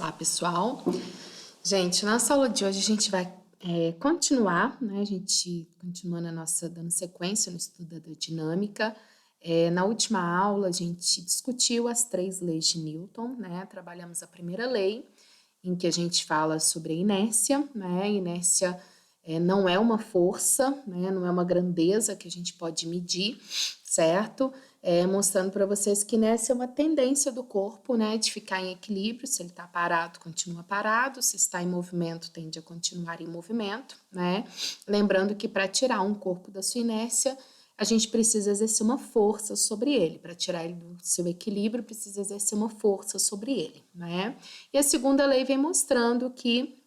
Olá, pessoal. Gente, nossa aula de hoje a gente vai continuar, né? A gente continua dando sequência no estudo da dinâmica. Na última aula, a gente discutiu as 3 leis de Newton, né? Trabalhamos a primeira lei, em que a gente fala sobre a inércia, né? A inércia não é uma força, né? Não é uma grandeza que a gente pode medir, certo? Mostrando para vocês que inércia é uma tendência do corpo, né, de ficar em equilíbrio. Se ele está parado, continua parado. Se está em movimento, tende a continuar em movimento, né? Lembrando que para tirar um corpo da sua inércia, a gente precisa exercer uma força sobre ele. Para tirar ele do seu equilíbrio, precisa exercer uma força sobre ele, né? E a segunda lei vem mostrando que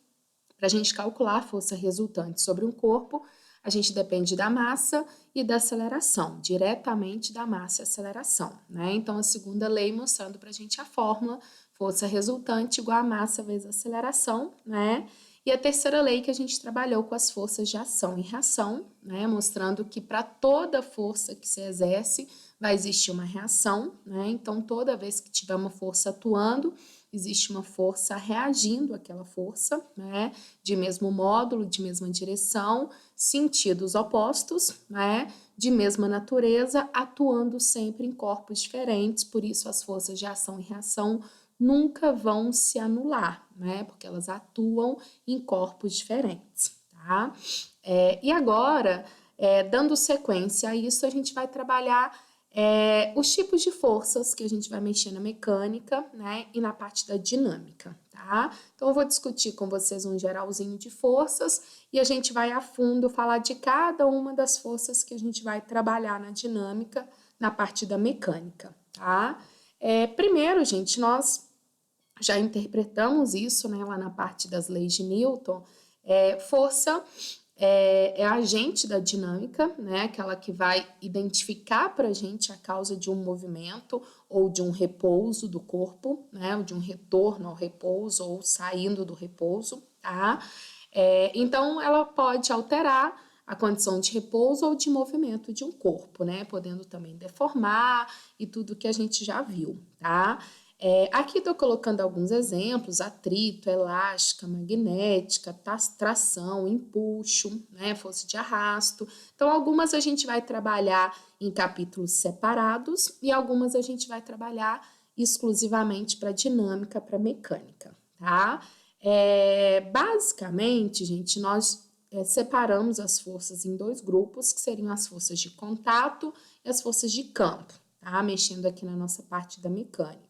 para a gente calcular a força resultante sobre um corpo, a gente depende da massa e da aceleração, diretamente da massa e aceleração, né? Então, a segunda lei mostrando para a gente a fórmula, força resultante igual a massa vezes aceleração, né? E a terceira lei que a gente trabalhou com as forças de ação e reação, né? Mostrando que para toda força que se exerce, vai existir uma reação, né? Então, toda vez que tiver uma força atuando, existe uma força reagindo àquela força, né? De mesmo módulo, de mesma direção, sentidos opostos, né? De mesma natureza, atuando sempre em corpos diferentes, por isso as forças de ação e reação nunca vão se anular, né? Porque elas atuam em corpos diferentes, tá? E agora, dando sequência a isso, a gente vai trabalhar os tipos de forças que a gente vai mexer na mecânica, né, e na parte da dinâmica, tá? Então, eu vou discutir com vocês um geralzinho de forças e a gente vai a fundo falar de cada uma das forças que a gente vai trabalhar na dinâmica, na parte da mecânica, tá? Primeiro, gente, nós já interpretamos isso, né, lá na parte das leis de Newton. Força é a agente da dinâmica, né? Aquela que vai identificar para a gente a causa de um movimento ou de um repouso do corpo, né? Ou de um retorno ao repouso ou saindo do repouso, tá? Então, ela pode alterar a condição de repouso ou de movimento de um corpo, né? Podendo também deformar e tudo que a gente já viu, tá? Aqui estou colocando alguns exemplos: atrito, elástica, magnética, tração, empuxo, né, força de arrasto. Então, algumas a gente vai trabalhar em capítulos separados e algumas a gente vai trabalhar exclusivamente para dinâmica, para mecânica, tá? Basicamente, gente, nós separamos as forças em 2 grupos, que seriam as forças de contato e as forças de campo, tá? Mexendo aqui na nossa parte da mecânica.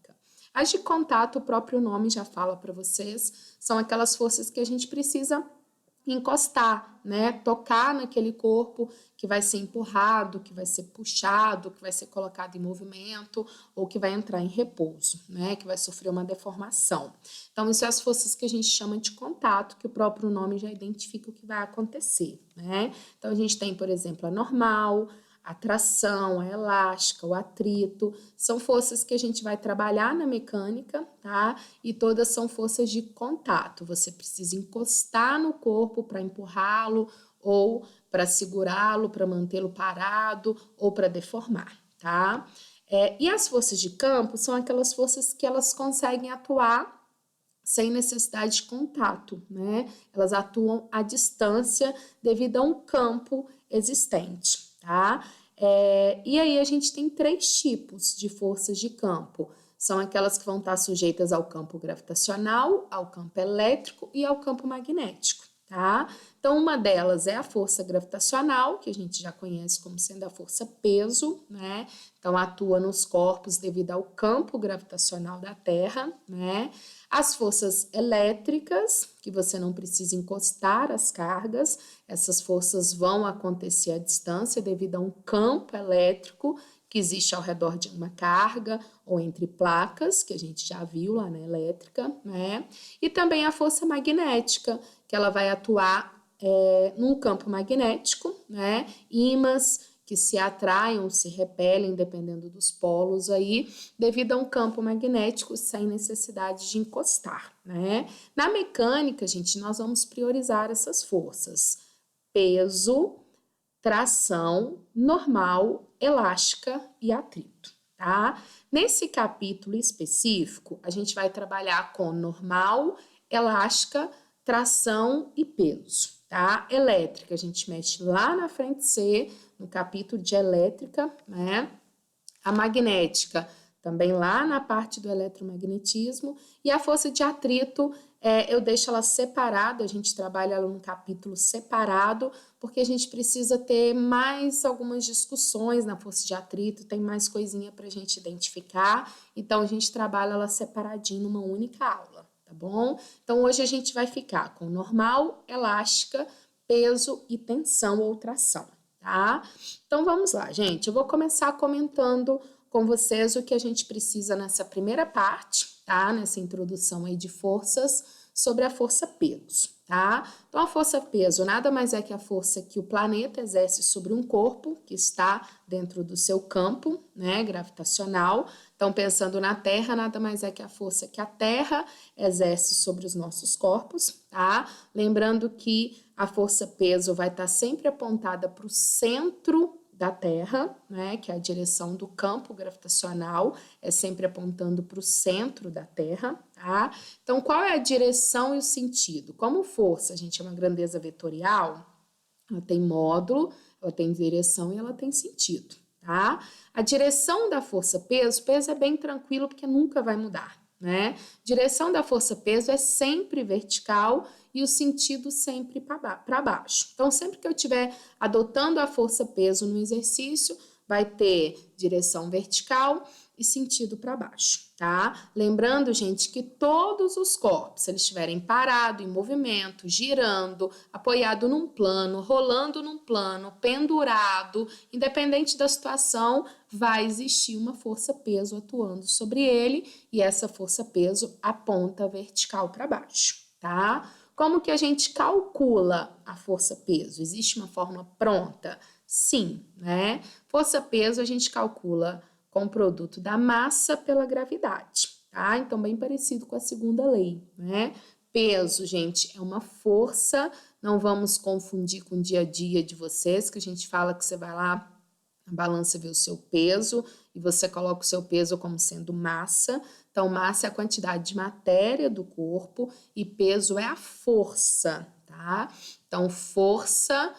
As de contato, o próprio nome já fala para vocês, são aquelas forças que a gente precisa encostar, né? Tocar naquele corpo que vai ser empurrado, que vai ser puxado, que vai ser colocado em movimento ou que vai entrar em repouso, né? Que vai sofrer uma deformação. Então, isso é as forças que a gente chama de contato, que o próprio nome já identifica o que vai acontecer, né? Então, a gente tem, por exemplo, a normal, a tração, a elástica, o atrito, são forças que a gente vai trabalhar na mecânica, tá? E todas são forças de contato. Você precisa encostar no corpo para empurrá-lo, ou para segurá-lo, para mantê-lo parado, ou para deformar, tá? E as forças de campo são aquelas forças que elas conseguem atuar sem necessidade de contato, né? Elas atuam à distância devido a um campo existente, tá? E aí a gente tem 3 tipos de forças de campo. São aquelas que vão estar sujeitas ao campo gravitacional, ao campo elétrico e ao campo magnético, tá? Então, uma delas é a força gravitacional, que a gente já conhece como sendo a força peso, né? Então, atua nos corpos devido ao campo gravitacional da Terra, né? As forças elétricas, que você não precisa encostar as cargas, essas forças vão acontecer à distância devido a um campo elétrico que existe ao redor de uma carga ou entre placas, que a gente já viu lá na elétrica, né? E também a força magnética, que ela vai atuar num campo magnético, né? Ímãs que se atraem ou se repelem, dependendo dos polos aí, devido a um campo magnético sem necessidade de encostar, né? Na mecânica, gente, nós vamos priorizar essas forças: peso, tração, normal, elástica e atrito, tá? Nesse capítulo específico, a gente vai trabalhar com normal, elástica, tração e peso, tá? Elétrica, a gente mexe lá na frente C, no capítulo de elétrica, né? A magnética, também lá na parte do eletromagnetismo, e a força de atrito, eu deixo ela separada, a gente trabalha ela num capítulo separado, porque a gente precisa ter mais algumas discussões na força de atrito, tem mais coisinha para a gente identificar, então a gente trabalha ela separadinho numa única aula, tá bom? Então hoje a gente vai ficar com normal, elástica, peso e tensão ou tração, tá? Então vamos lá, gente. Eu vou começar comentando com vocês o que a gente precisa nessa primeira parte, tá? Nessa introdução aí de forças sobre a força peso, tá? Então a força peso nada mais é que a força que o planeta exerce sobre um corpo que está dentro do seu campo, né, gravitacional. Então pensando na Terra, nada mais é que a força que a Terra exerce sobre os nossos corpos, tá? Lembrando que a força peso vai estar sempre apontada para o centro da Terra, né, que é a direção do campo gravitacional, é sempre apontando para o centro da Terra, tá? Então, qual é a direção e o sentido? Como força, a gente é uma grandeza vetorial, ela tem módulo, ela tem direção e ela tem sentido, tá? A direção da força peso é bem tranquilo porque nunca vai mudar, né? Direção da força peso é sempre vertical e o sentido sempre para baixo. Então, sempre que eu estiver adotando a força peso no exercício, vai ter direção vertical e sentido para baixo, tá? Lembrando, gente, que todos os corpos, se eles estiverem parado, em movimento, girando, apoiado num plano, rolando num plano, pendurado, independente da situação, vai existir uma força-peso atuando sobre ele e essa força-peso aponta vertical para baixo, tá? Como que a gente calcula a força-peso? Existe uma forma pronta? Sim, né? Força-peso a gente calcula com o produto da massa pela gravidade, tá? Então, bem parecido com a segunda lei, né? Peso, gente, é uma força, não vamos confundir com o dia a dia de vocês, que a gente fala que você vai lá na balança vê o seu peso e você coloca o seu peso como sendo massa. Então, massa é a quantidade de matéria do corpo e peso é a força, tá? Então, força,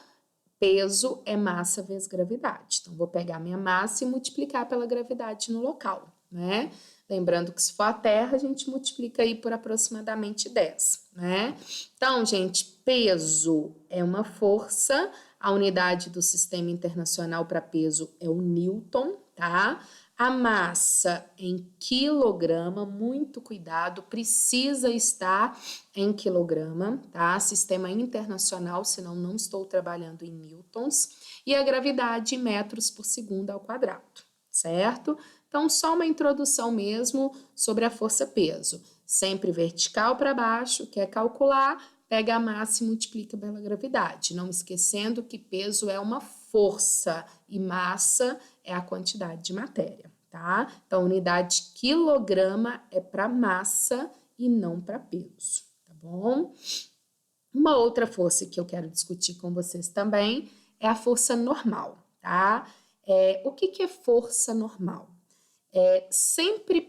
peso é massa vezes gravidade. Então, vou pegar minha massa e multiplicar pela gravidade no local, né? Lembrando que se for a Terra, a gente multiplica aí por aproximadamente 10, né? Então, gente, peso é uma força, a unidade do Sistema Internacional para peso é o Newton, tá? A massa em quilograma, muito cuidado, precisa estar em quilograma, tá? Sistema internacional, senão não estou trabalhando em newtons. E a gravidade em metros por segundo ao quadrado, certo? Então, só uma introdução mesmo sobre a força-peso. Sempre vertical para baixo, quer calcular, pega a massa e multiplica pela gravidade. Não esquecendo que peso é uma força e massa é a quantidade de matéria, tá? Então, unidade quilograma é para massa e não para peso, tá bom? Uma outra força que eu quero discutir com vocês também é a força normal, tá? O que é força normal? Sempre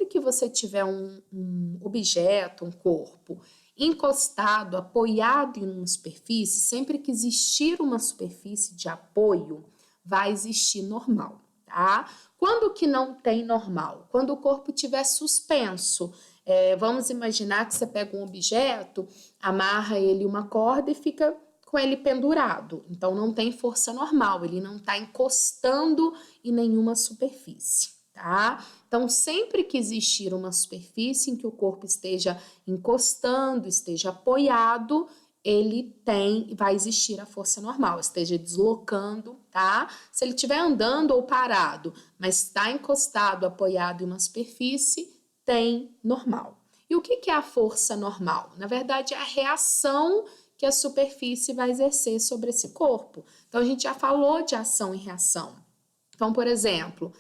que você tiver um objeto, um corpo, encostado, apoiado em uma superfície, sempre que existir uma superfície de apoio, vai existir normal, tá? Quando que não tem normal? Quando o corpo estiver suspenso. Vamos imaginar que você pega um objeto, amarra ele uma corda e fica com ele pendurado. Então, não tem força normal, ele não está encostando em nenhuma superfície, tá? Então, sempre que existir uma superfície em que o corpo esteja encostando, esteja apoiado, vai existir a força normal, esteja deslocando, tá? Se ele estiver andando ou parado, mas está encostado, apoiado em uma superfície, tem normal. E o que é a força normal? Na verdade, é a reação que a superfície vai exercer sobre esse corpo. Então, a gente já falou de ação e reação. Então, por exemplo,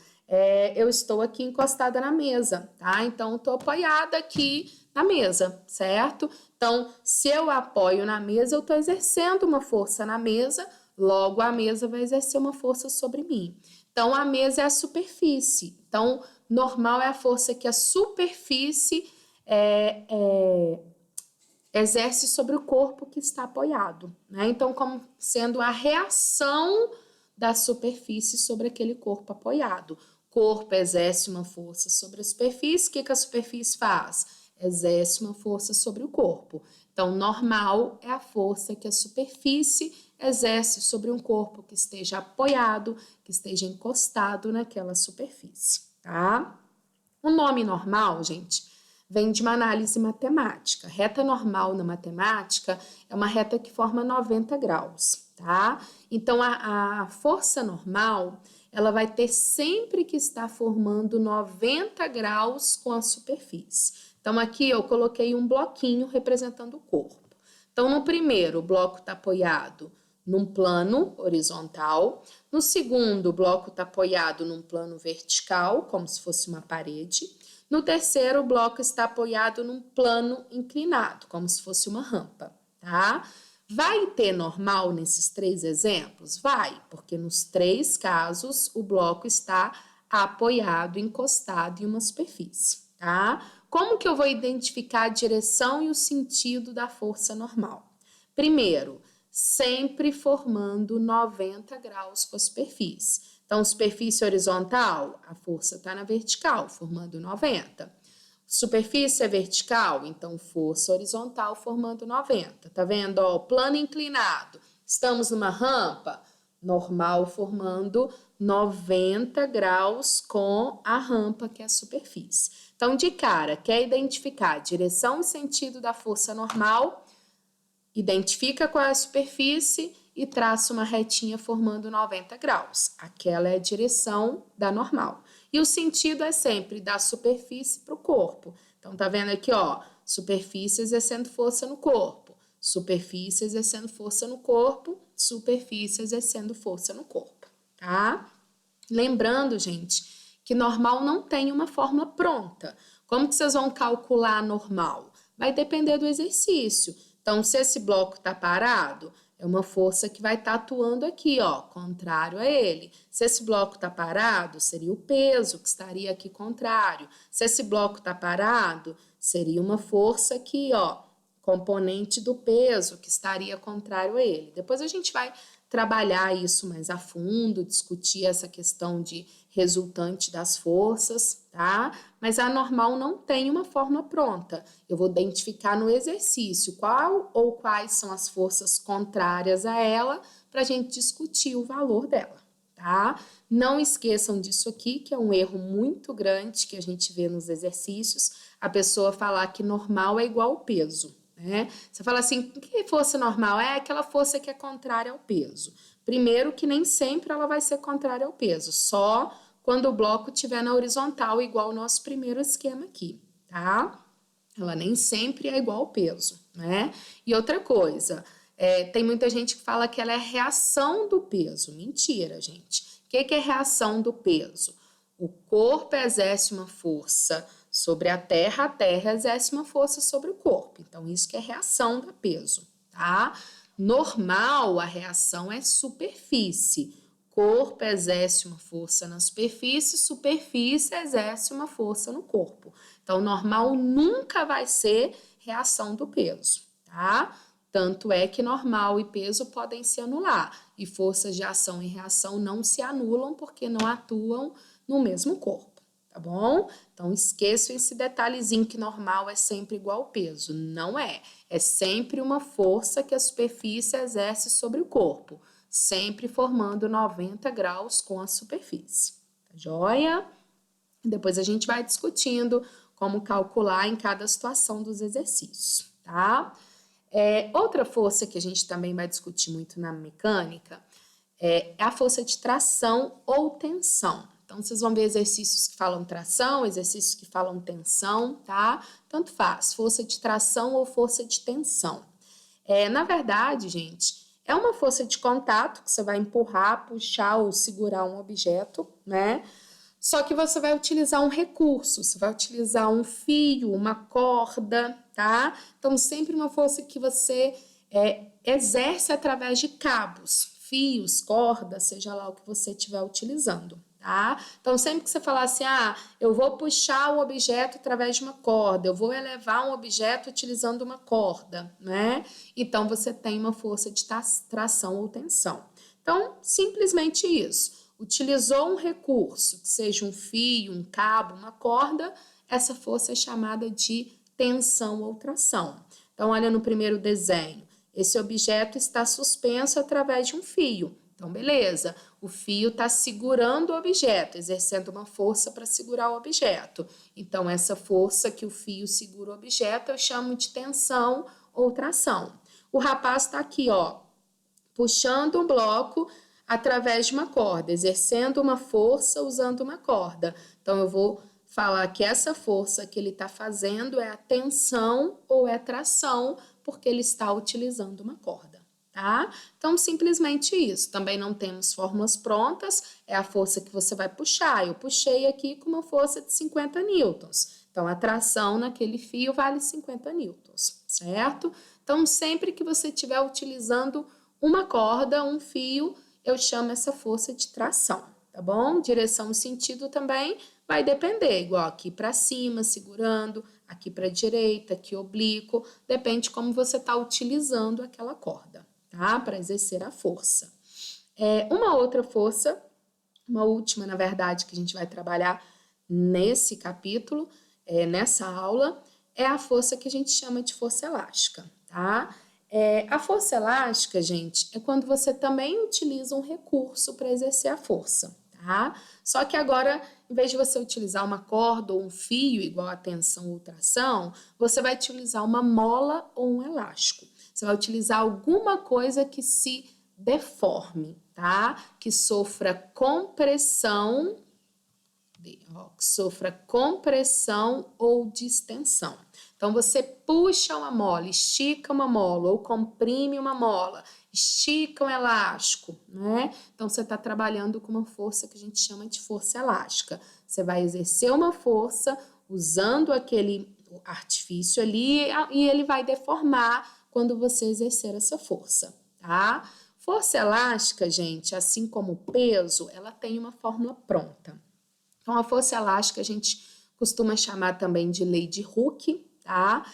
eu estou aqui encostada na mesa, tá? Então, estou apoiada aqui na mesa, certo? Então, se eu apoio na mesa, eu estou exercendo uma força na mesa, logo a mesa vai exercer uma força sobre mim. Então, a mesa é a superfície. Então, normal é a força que a superfície exerce sobre o corpo que está apoiado, né? Então, como sendo a reação da superfície sobre aquele corpo apoiado. O corpo exerce uma força sobre a superfície, o que a superfície faz? Exerce uma força sobre o corpo. Então, normal é a força que a superfície exerce sobre um corpo que esteja apoiado, que esteja encostado naquela superfície, tá? O nome normal, gente, vem de uma análise matemática. Reta normal na matemática é uma reta que forma 90 graus, tá? Então, a força normal, ela vai ter sempre que estar formando 90 graus com a superfície. Então, aqui eu coloquei um bloquinho representando o corpo. Então, no primeiro, o bloco está apoiado num plano horizontal. No segundo, o bloco está apoiado num plano vertical, como se fosse uma parede. No terceiro, o bloco está apoiado num plano inclinado, como se fosse uma rampa, tá? Vai ter normal nesses 3 exemplos? Vai, porque nos 3 casos o bloco está apoiado, encostado em uma superfície, tá? Como que eu vou identificar a direção e o sentido da força normal? Primeiro, sempre formando 90 graus com a superfície. Então, superfície horizontal, a força está na vertical, formando 90. Superfície é vertical, então força horizontal formando 90. Tá vendo? Ó, plano inclinado. Estamos numa rampa, normal formando 90 graus com a rampa, que é a superfície. Então, de cara, quer identificar a direção e sentido da força normal? Identifica qual é a superfície e traça uma retinha formando 90 graus. Aquela é a direção da normal. E o sentido é sempre da superfície para o corpo. Então, tá vendo aqui, ó, superfície exercendo força no corpo, superfície exercendo força no corpo, superfície exercendo força no corpo, tá? Lembrando, gente, que normal não tem uma fórmula pronta. Como que vocês vão calcular a normal? Vai depender do exercício. Então, se esse bloco está parado, é uma força que vai estar atuando aqui, ó, contrário a ele. Se esse bloco está parado, seria o peso que estaria aqui contrário. Se esse bloco está parado, seria uma força aqui, ó, componente do peso que estaria contrário a ele. Depois a gente vai trabalhar isso mais a fundo, discutir essa questão de resultante das forças, tá? Mas a normal não tem uma fórmula pronta. Eu vou identificar no exercício qual ou quais são as forças contrárias a ela para a gente discutir o valor dela, tá? Não esqueçam disso aqui, que é um erro muito grande que a gente vê nos exercícios, a pessoa falar que normal é igual ao peso. Né? Você fala assim, que força normal? É aquela força que é contrária ao peso. Primeiro que nem sempre ela vai ser contrária ao peso, só quando o bloco estiver na horizontal, igual o nosso primeiro esquema aqui, tá? Ela nem sempre é igual ao peso, né? E outra coisa, tem muita gente que fala que ela é reação do peso. Mentira, gente. O que é reação do peso? O corpo exerce uma força sobre a terra exerce uma força sobre o corpo. Então, isso que é reação do peso, tá? Normal, a reação é superfície. Corpo exerce uma força na superfície, superfície exerce uma força no corpo. Então, normal nunca vai ser reação do peso, tá? Tanto é que normal e peso podem se anular, e forças de ação e reação não se anulam porque não atuam no mesmo corpo, tá bom? Então, esqueçam esse detalhezinho que normal é sempre igual ao peso. Não é. É sempre uma força que a superfície exerce sobre o corpo, sempre formando 90 graus com a superfície. Tá joia? Depois a gente vai discutindo como calcular em cada situação dos exercícios, tá? Outra força que a gente também vai discutir muito na mecânica é a força de tração ou tensão. Então, vocês vão ver exercícios que falam tração, exercícios que falam tensão, tá? Tanto faz, força de tração ou força de tensão. Na verdade, gente, é uma força de contato que você vai empurrar, puxar ou segurar um objeto, né? Só que você vai utilizar um recurso, você vai utilizar um fio, uma corda, tá? Então, sempre uma força que você exerce através de cabos, fios, corda, seja lá o que você estiver utilizando, tá? Então, sempre que você falar assim, eu vou puxar um objeto através de uma corda, eu vou elevar um objeto utilizando uma corda, né? Então, você tem uma força de tração ou tensão. Então, simplesmente isso. Utilizou um recurso, que seja um fio, um cabo, uma corda, essa força é chamada de tensão ou tração. Então, olha no primeiro desenho. Esse objeto está suspenso através de um fio. Então, beleza. O fio está segurando o objeto, exercendo uma força para segurar o objeto. Então, essa força que o fio segura o objeto, eu chamo de tensão ou tração. O rapaz está aqui, ó, puxando um bloco através de uma corda, exercendo uma força usando uma corda. Então, eu vou falar que essa força que ele está fazendo é a tensão ou é tração, porque ele está utilizando uma corda, tá? Então, simplesmente isso. Também não temos fórmulas prontas, é a força que você vai puxar. Eu puxei aqui com uma força de 50 newtons. Então, a tração naquele fio vale 50 newtons, certo? Então, sempre que você estiver utilizando uma corda, um fio, eu chamo essa força de tração, tá bom? Direção e sentido também vai depender, igual aqui para cima, segurando, aqui para a direita, aqui oblíquo, depende como você está utilizando aquela corda, tá? Para exercer a força. Uma outra força, uma última, na verdade, que a gente vai trabalhar nesse capítulo, nessa aula, é a força que a gente chama de força elástica, tá? A força elástica, gente, é quando você também utiliza um recurso para exercer a força, tá? Só que agora, em vez de você utilizar uma corda ou um fio, igual a tensão ou tração, você vai utilizar uma mola ou um elástico. Você vai utilizar alguma coisa que se deforme, tá? Que sofra compressão ou distensão. Então, você puxa uma mola, estica uma mola, ou comprime uma mola, estica um elástico, né? Então, você está trabalhando com uma força que a gente chama de força elástica. Você vai exercer uma força usando aquele artifício ali e ele vai deformar quando você exercer essa força, tá? Força elástica, gente, assim como o peso, ela tem uma fórmula pronta. Então, a força elástica a gente costuma chamar também de lei de Hooke, tá?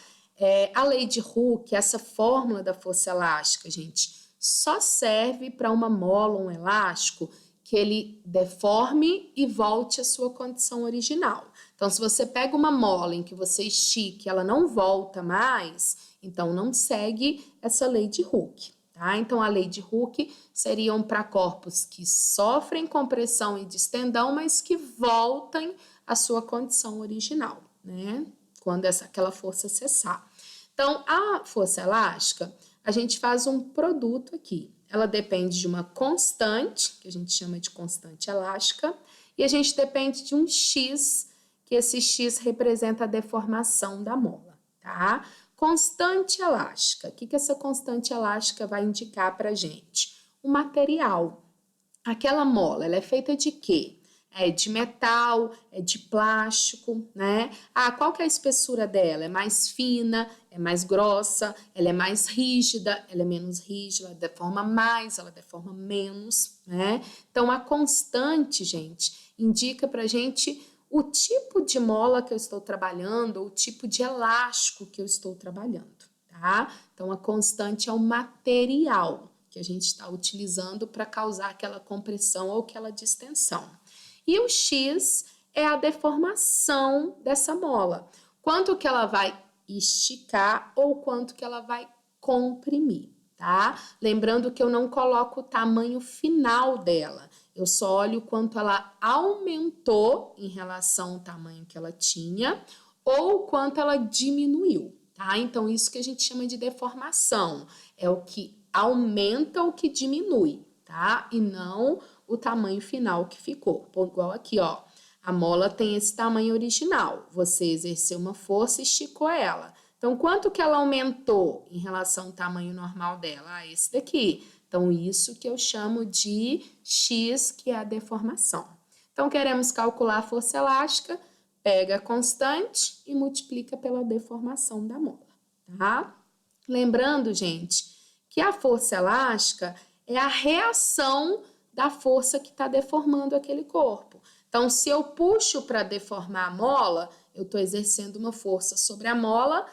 A lei de Hooke, essa fórmula da força elástica, gente, só serve para uma mola ou um elástico que ele deforme e volte à sua condição original. Então, se você pega uma mola em que você estica e ela não volta mais, então não segue essa lei de Hooke. Tá? Então, a lei de Hooke seriam para corpos que sofrem compressão e distendão, mas que voltem à sua condição original, né? Quando aquela força cessar. Então, a força elástica, a gente faz um produto aqui. Ela depende de uma constante, que a gente chama de constante elástica, e a gente depende de um X, que esse X representa a deformação da mola, tá? Constante elástica. O que essa constante elástica vai indicar para a gente? O material. Aquela mola, ela é feita de quê? É de metal, é de plástico, né? Qual que é a espessura dela? É mais fina, é mais grossa, ela é mais rígida, ela é menos rígida, ela deforma mais, ela deforma menos, né? Então, a constante, gente, indica pra gente o tipo de mola que eu estou trabalhando, ou o tipo de elástico que eu estou trabalhando, tá? Então, a constante é o material que a gente está utilizando para causar aquela compressão ou aquela distensão. E o X é a deformação dessa mola. Quanto que ela vai esticar ou quanto que ela vai comprimir, tá? Lembrando que eu não coloco o tamanho final dela. Eu só olho quanto ela aumentou em relação ao tamanho que ela tinha ou quanto ela diminuiu, tá? Então, isso que a gente chama de deformação. É o que aumenta ou que diminui, tá? E não o tamanho final que ficou. Igual aqui, ó. A mola tem esse tamanho original. Você exerceu uma força e esticou ela. Então, quanto que ela aumentou em relação ao tamanho normal dela? Esse daqui. Então, isso que eu chamo de X, que é a deformação. Então, queremos calcular a força elástica, pega a constante e multiplica pela deformação da mola, tá? Lembrando, gente, que a força elástica, é a reação da força que está deformando aquele corpo. Então, se eu puxo para deformar a mola, eu estou exercendo uma força sobre a mola